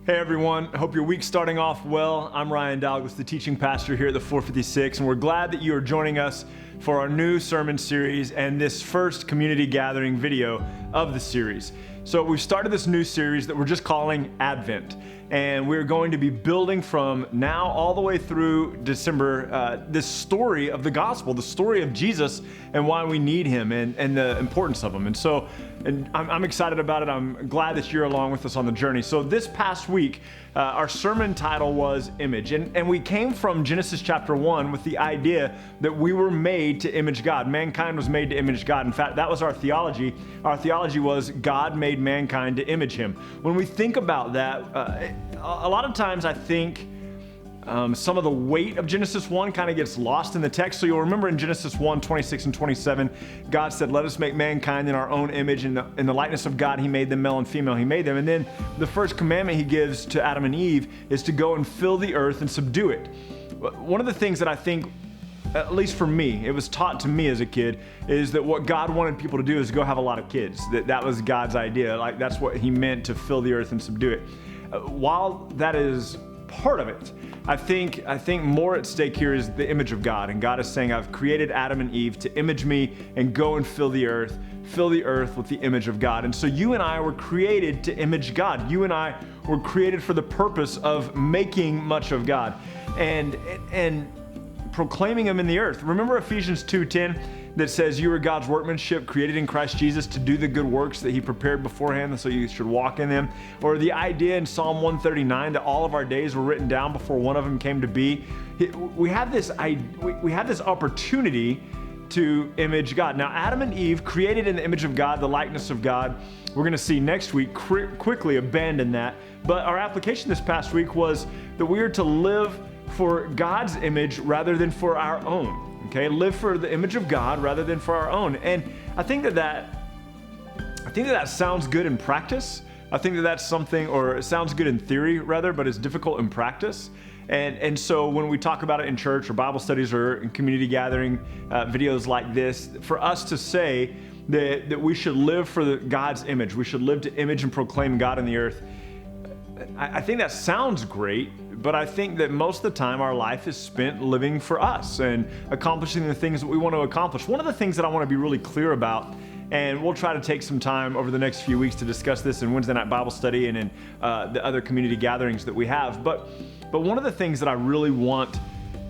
Hey everyone, hope your week's starting off well. I'm Ryan Douglas, the teaching pastor here at the 456, and we're glad that you are joining us for our new sermon series and this first community gathering video of the series. So we've started this new series that we're just calling Advent, and we're going to be building from now all the way through December this story of the gospel, the story of Jesus and why we need him and the importance of him. And I'm excited about it. I'm glad that you're along with us on the journey. So this past week, our sermon title was Image. And we came from Genesis chapter 1 with the idea that we were made to image God. Mankind was made to image God. In fact, that was our theology. Our theology was God made mankind to image him. When we think about that, a lot of times I think some of the weight of Genesis 1 kind of gets lost in the text. So you'll remember in Genesis 1, 26 and 27, God said, let us make mankind in our own image. In the likeness of God, he made them, male and female, he made them. And then the first commandment he gives to Adam and Eve is to go and fill the earth and subdue it. One of the things that I think, at least for me, it was taught to me as a kid, is that what God wanted people to do is go have a lot of kids. That was God's idea. Like that's what he meant, to fill the earth and subdue it. While that is part of it, I think more at stake here is the image of God. And God is saying, I've created Adam and Eve to image me and go and fill the earth with the image of God. And so you and I were created to image God. You and I were created for the purpose of making much of God and proclaiming him in the earth. Remember Ephesians 2:10 that says you are God's workmanship created in Christ Jesus to do the good works that he prepared beforehand, so you should walk in them. Or the idea in Psalm 139 that all of our days were written down before one of them came to be. We have this opportunity to image God. Now, Adam and Eve, created in the image of God, the likeness of God, we're going to see next week quickly abandon that. But our application this past week was that we are to live for God's image rather than for our own. Okay, live for the image of God rather than for our own. And I think that sounds good in practice. I think that that's something, or it sounds good in theory rather, but it's difficult in practice. And so when we talk about it in church or Bible studies or in community gathering videos like this, for us to say that we should live for God's image, we should live to image and proclaim God in the earth, I think that sounds great, but I think that most of the time our life is spent living for us and accomplishing the things that we want to accomplish. One of the things that I want to be really clear about, and we'll try to take some time over the next few weeks to discuss this in Wednesday night Bible study and in the other community gatherings that we have, but one of the things that I really want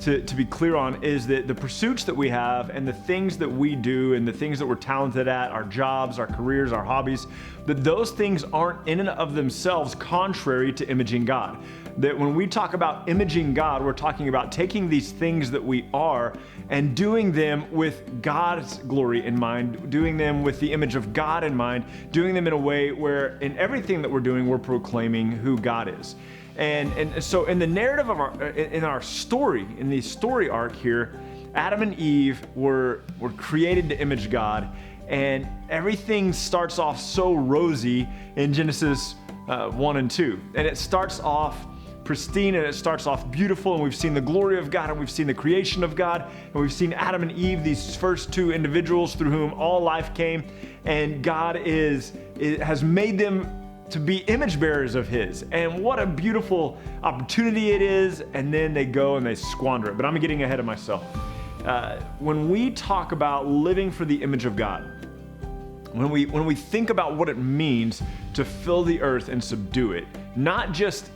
to be clear on is that the pursuits that we have and the things that we do and the things that we're talented at, our jobs, our careers, our hobbies, that those things aren't in and of themselves contrary to imaging God. That when we talk about imaging God, we're talking about taking these things that we are and doing them with God's glory in mind, doing them with the image of God in mind, doing them in a way where in everything that we're doing, we're proclaiming who God is. And so in the narrative of our story, in the story arc here, Adam and Eve were created to image God, and everything starts off so rosy in Genesis 1 and 2. And it starts off pristine and it starts off beautiful, and we've seen the glory of God and we've seen the creation of God, and we've seen Adam and Eve, these first two individuals through whom all life came, and God has made them to be image bearers of his. And what a beautiful opportunity it is. And then they go and they squander it. But I'm getting ahead of myself. When we talk about living for the image of God, when we think about what it means to fill the earth and subdue it, not just,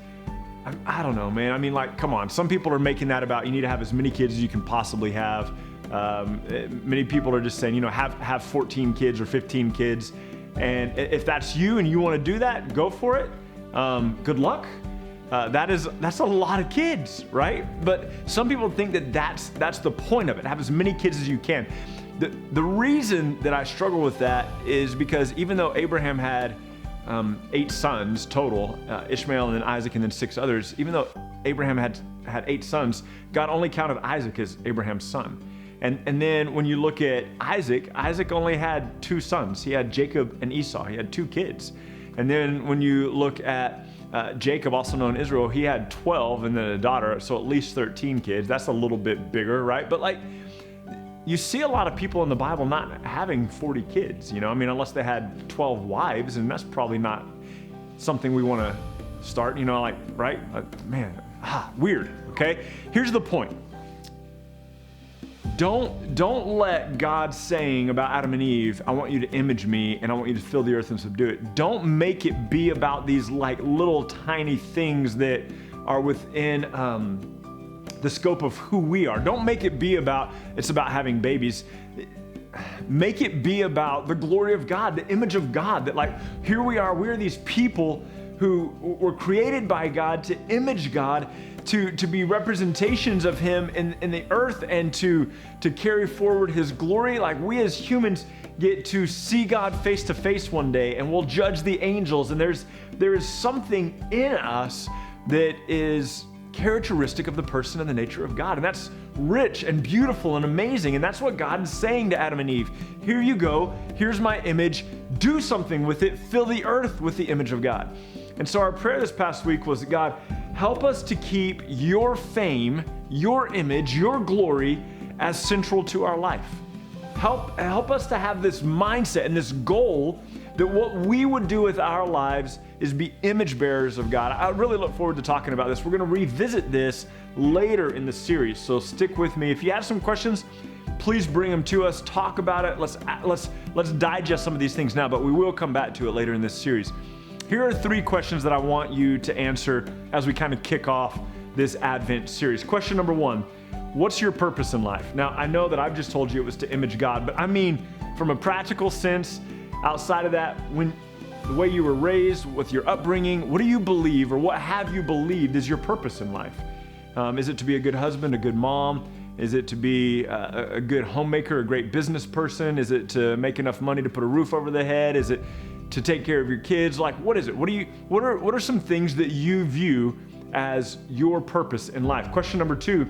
I don't know, man. I mean, like, come on. Some people are making that about you need to have as many kids as you can possibly have. Many people are just saying, have 14 kids or 15 kids. And if that's you and you want to do that, go for it. Good luck. That's a lot of kids, right? But some people think that that's the point of it. Have as many kids as you can. The reason that I struggle with that is because even though Abraham had 8 sons total, Ishmael and then Isaac and then 6 others, even though Abraham had 8 sons, God only counted Isaac as Abraham's son. And then when you look at Isaac only had 2 sons. He had Jacob and Esau. He had 2 kids. And then when you look at Jacob, also known as Israel, he had 12 and then a daughter, so at least 13 kids. That's a little bit bigger, right? But like, you see a lot of people in the Bible not having 40 kids, unless they had 12 wives, and that's probably not something we want to start, like, right? Man, weird, okay? Here's the point. Don't let God saying about Adam and Eve, I want you to image me and I want you to fill the earth and subdue it. Don't make it be about these like little tiny things that are within the scope of who we are. Don't make it be about, it's about having babies. Make it be about the glory of God, the image of God, that like, here we are these people who were created by God to image God, to be representations of Him in the earth, and to carry forward His glory. Like, we as humans get to see God face to face one day, and we'll judge the angels, and there is something in us that is characteristic of the person and the nature of God, and that's rich and beautiful and amazing. And that's what God is saying to Adam and Eve. Here you go, here's my image, do something with it, fill the earth with the image of God. And so our prayer this past week was, God, help us to keep your fame, your image, your glory as central to our life. Help us to have this mindset and this goal that what we would do with our lives is be image bearers of God. I really look forward to talking about this. We're going to revisit this later in the series, so stick with me. If you have some questions, please bring them to us. Talk about it. Let's digest some of these things now, but we will come back to it later in this series. Here are 3 questions that I want you to answer as we kind of kick off this Advent series. Question number 1, what's your purpose in life? Now, I know that I've just told you it was to image God, but I mean, from a practical sense, outside of that, the way you were raised, with your upbringing, what do you believe, or what have you believed is your purpose in life? Is it to be a good husband, a good mom? Is it to be a good homemaker, a great business person? Is it to make enough money to put a roof over the head? Is it to take care of your kids? Like, what is it? What are some things that you view as your purpose in life? Question number 2,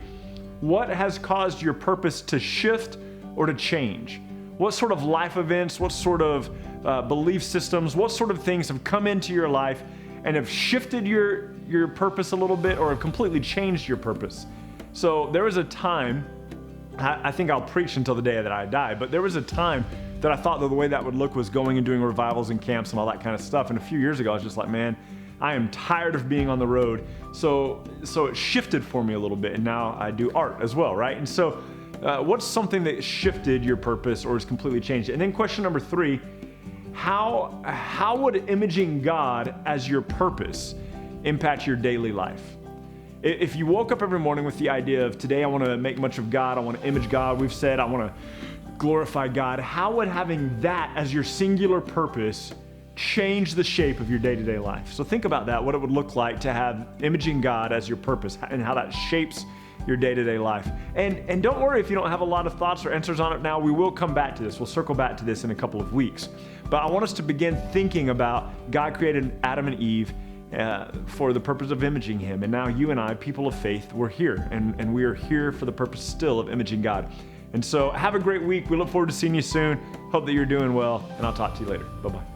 what has caused your purpose to shift or to change? What sort of life events, what sort of belief systems, what sort of things have come into your life and have shifted your purpose a little bit, or have completely changed your purpose? So there was a time, I think I'll preach until the day that I die, but there was a time that I thought that the way that would look was going and doing revivals and camps and all that kind of stuff. And a few years ago, I was just like, man, I am tired of being on the road. So it shifted for me a little bit, and now I do art as well, right? And so what's something that shifted your purpose or has completely changed it? And then question number 3, how would imaging God as your purpose impact your daily life? If you woke up every morning with the idea of, today I want to make much of God, I want to image God, we've said I want to glorify God, how would having that as your singular purpose change the shape of your day-to-day life? So think about that, what it would look like to have imaging God as your purpose, and how that shapes your day-to-day life. And don't worry if you don't have a lot of thoughts or answers on it now. We will come back to this. We'll circle back to this in a couple of weeks. But I want us to begin thinking about God created Adam and Eve for the purpose of imaging Him. And now you and I, people of faith, we're here. And we are here for the purpose still of imaging God. And so have a great week. We look forward to seeing you soon. Hope that you're doing well. And I'll talk to you later. Bye-bye.